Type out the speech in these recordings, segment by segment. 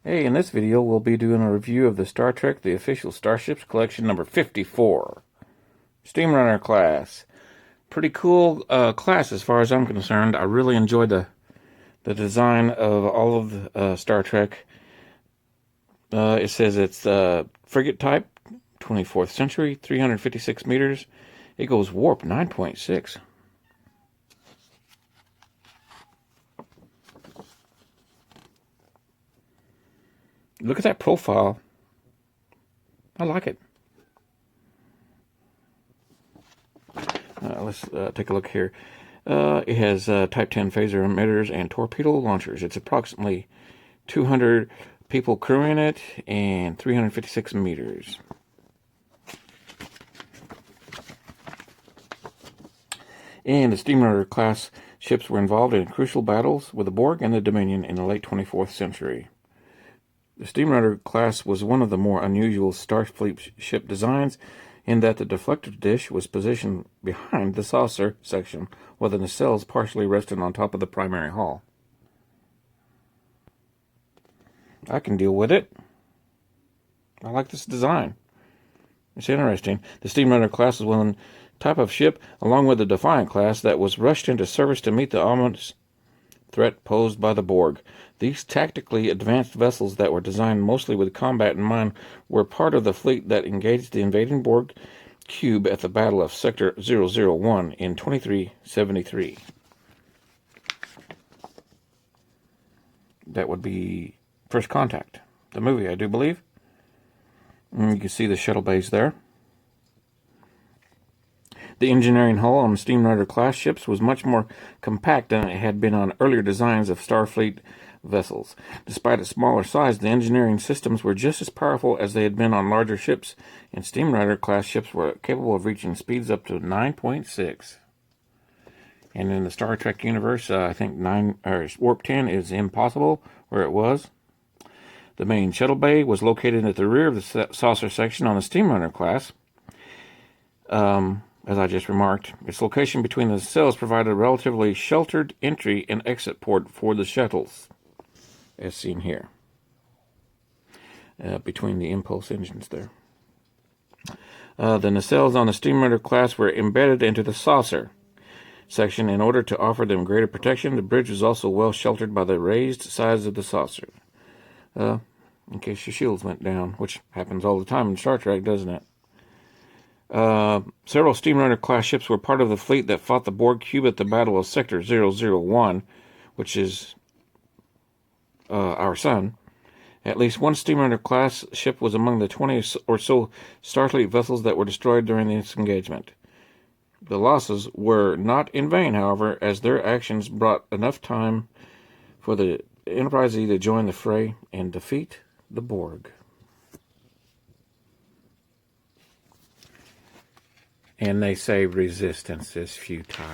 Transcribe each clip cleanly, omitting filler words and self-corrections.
Hey, in this video we'll be doing a review of the Star Trek The Official Starships Collection number 54. Steamrunner class. Pretty cool class as far as I'm concerned. I really enjoyed the design of all of the Star Trek. It says it's frigate type, 24th century, 356 meters. It goes warp 9.6. Look at that profile. I like it. Let's take a look here. It has Type 10 phaser emitters and torpedo launchers. It's approximately 200 people crewing it and 356 meters. And the steamrunner class ships were involved in crucial battles with the Borg and the Dominion in the late 24th century. The steamrunner class was one of the more unusual Starfleet ship designs in that the deflector dish was positioned behind the saucer section, while the nacelles partially rested on top of the primary hull. I can deal with it. I like this design. It's interesting. The steamrunner class is one type of ship, along with the Defiant class, that was rushed into service to meet the ominous threat posed by the Borg. These tactically advanced vessels that were designed mostly with combat in mind were part of the fleet that engaged the invading Borg cube at the Battle of Sector 001 in 2373. That would be First Contact, the movie, I do believe. And you can see the shuttle bays there. The engineering hull on the steamrunner class ships was much more compact than it had been on earlier designs of Starfleet vessels. Despite its smaller size, the engineering systems were just as powerful as they had been on larger ships, and steamrunner class ships were capable of reaching speeds up to 9.6. And in the Star Trek universe, I think warp 10 is impossible where it was. The main shuttle bay was located at the rear of the saucer section on the steamrunner class. As I just remarked, its location between the nacelles provided a relatively sheltered entry and exit port for the shuttles, as seen here, between the impulse engines there. The nacelles on the steamrunner class were embedded into the saucer section in order to offer them greater protection. The bridge was also well sheltered by the raised sides of the saucer, in case your shields went down, which happens all the time in Star Trek, doesn't it? Several steamrunner class ships were part of the fleet that fought the Borg cube at the Battle of Sector 001, which is our sun. At least one steamrunner class ship was among the 20 or so Starfleet vessels that were destroyed during this engagement. The losses were not in vain, however, as their actions brought enough time for the Enterprise E to join the fray and defeat the Borg. And they say resistance is futile.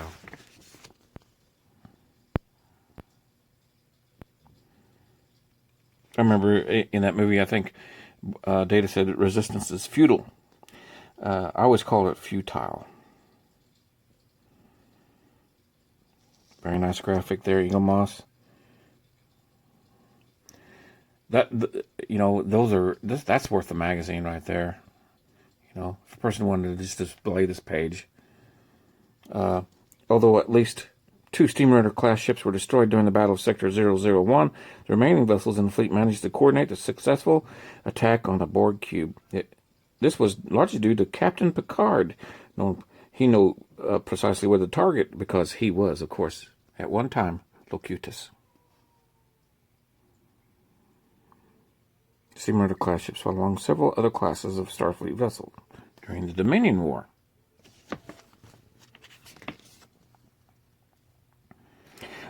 I remember in that movie, I think Data said that resistance is futile. I always call it futile. Very nice graphic there, eaglemoss. That's worth the magazine right there. If a person wanted to just display this page. Although at least 2 steamrunner class ships were destroyed during the Battle of Sector 001, the remaining vessels in the fleet managed to coordinate the successful attack on the Borg cube. This was largely due to Captain Picard. He knew precisely where the target, because he was, of course, at one time, Locutus. Steamrunner class ships fought along several other classes of Starfleet vessels during the Dominion War.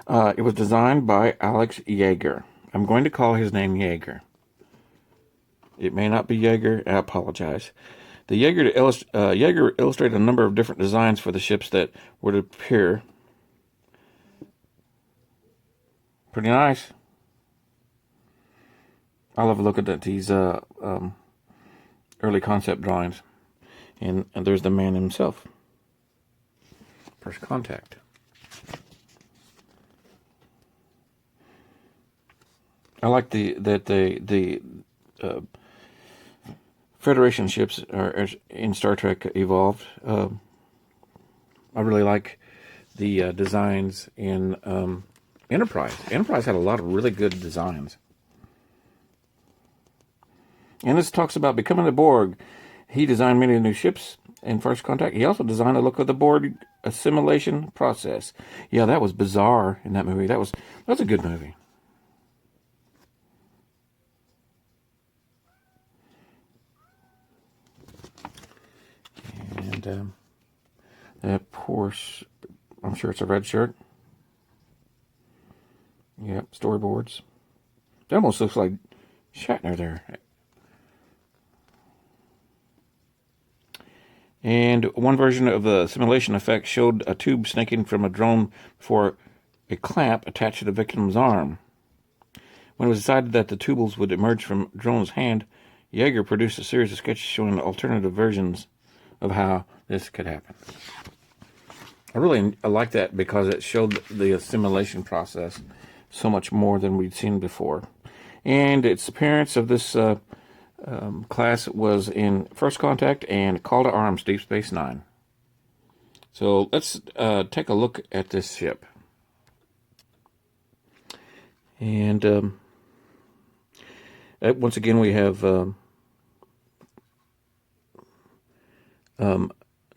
It was designed by Alex Yeager. I'm going to call his name Yeager. It may not be Yeager. I apologize. The Yeager illustrated a number of different designs for the ships that would appear. Pretty nice. I'll have a look at these early concept drawings. And there's the man himself. First contact. I like that the Federation ships are in Star Trek evolved. I really like the designs in Enterprise. Enterprise had a lot of really good designs. And this talks about becoming the Borg. He designed many new ships in First Contact. He also designed the look of the Borg assimilation process. Yeah, that was bizarre in that movie. That was a good movie. And that Porsche, I'm sure it's a red shirt. Yep, storyboards. It almost looks like Shatner there. And one version of the simulation effect showed a tube snaking from a drone for a clamp attached to the victim's arm. When it was decided that the tubules would emerge from drone's hand, Yeager produced a series of sketches showing alternative versions of how this could happen. I like that because it showed the assimilation process so much more than we'd seen before. And its appearance of this class was in First Contact and Call to Arms Deep Space Nine. So let's take a look at this ship. And once again, we have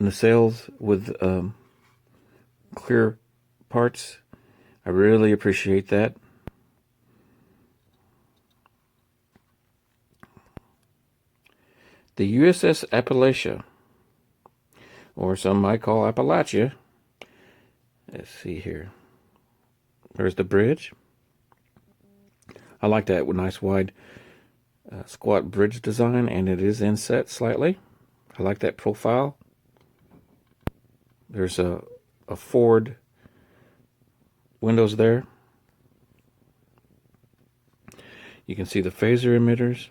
nacelles with clear parts. I really appreciate that. The USS Appalachia, or some might call Appalachia. Let's see here. There's the bridge. I like that with nice wide squat bridge design, and it is inset slightly. I like that profile. There's a forward windows there. You can see the phaser emitters.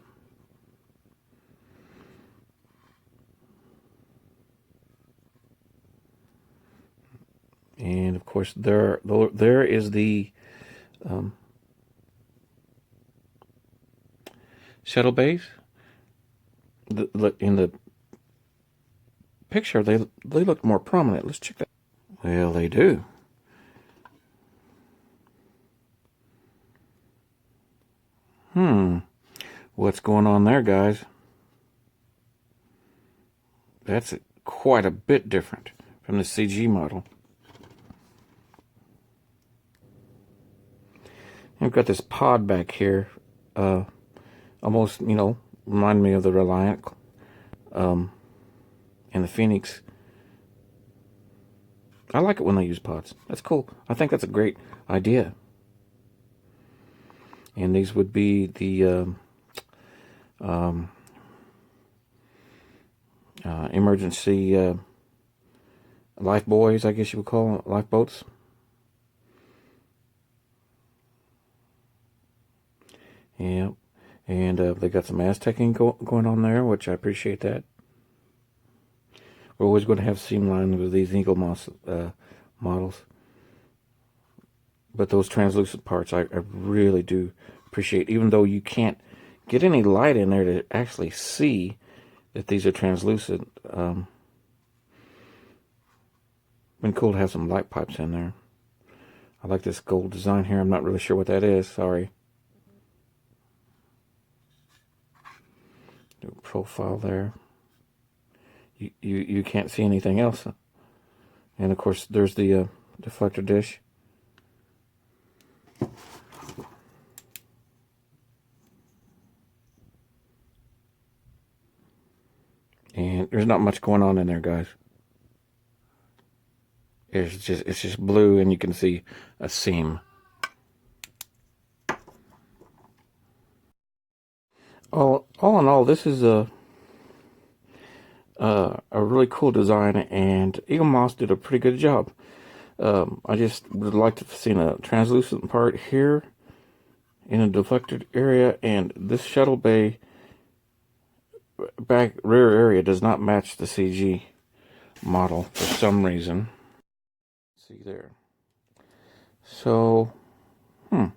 And of course, there is the shuttle base. In the picture, they look more prominent. Let's check that. Well, they do. What's going on there, guys? That's quite a bit different from the CG model. We've got this pod back here. Almost, remind me of the Reliant and the Phoenix. I like it when they use pods. That's cool. I think that's a great idea. And these would be the emergency life buoys, I guess you would call them, lifeboats. Yeah, and they got some Aztecing going on there, which I appreciate that. We're always going to have seam lines with these eaglemoss models. But those translucent parts, I really do appreciate, even though you can't get any light in there to actually see that these are translucent. Been cool to have some light pipes in there. I like this gold design here. I'm not really sure what that is. Sorry. Do a profile there. You can't see anything else. And of course, there's the deflector dish. And there's not much going on in there, guys. It's just blue, and you can see a seam. All in all, this is a really cool design, and eaglemoss did a pretty good job. I just would like to have seen a translucent part here in a deflected area, and this shuttle bay back rear area does not match the CG model for some reason. See there. So, I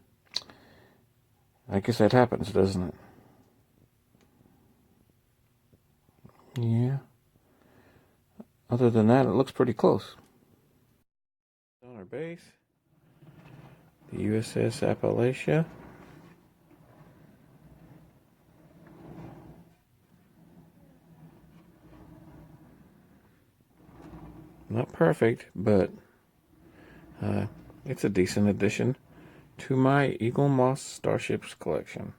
guess that happens, doesn't it? Yeah. Other than that, it looks pretty close. On our base, the USS Appalachia. Not perfect, but it's a decent addition to my eaglemoss starships collection.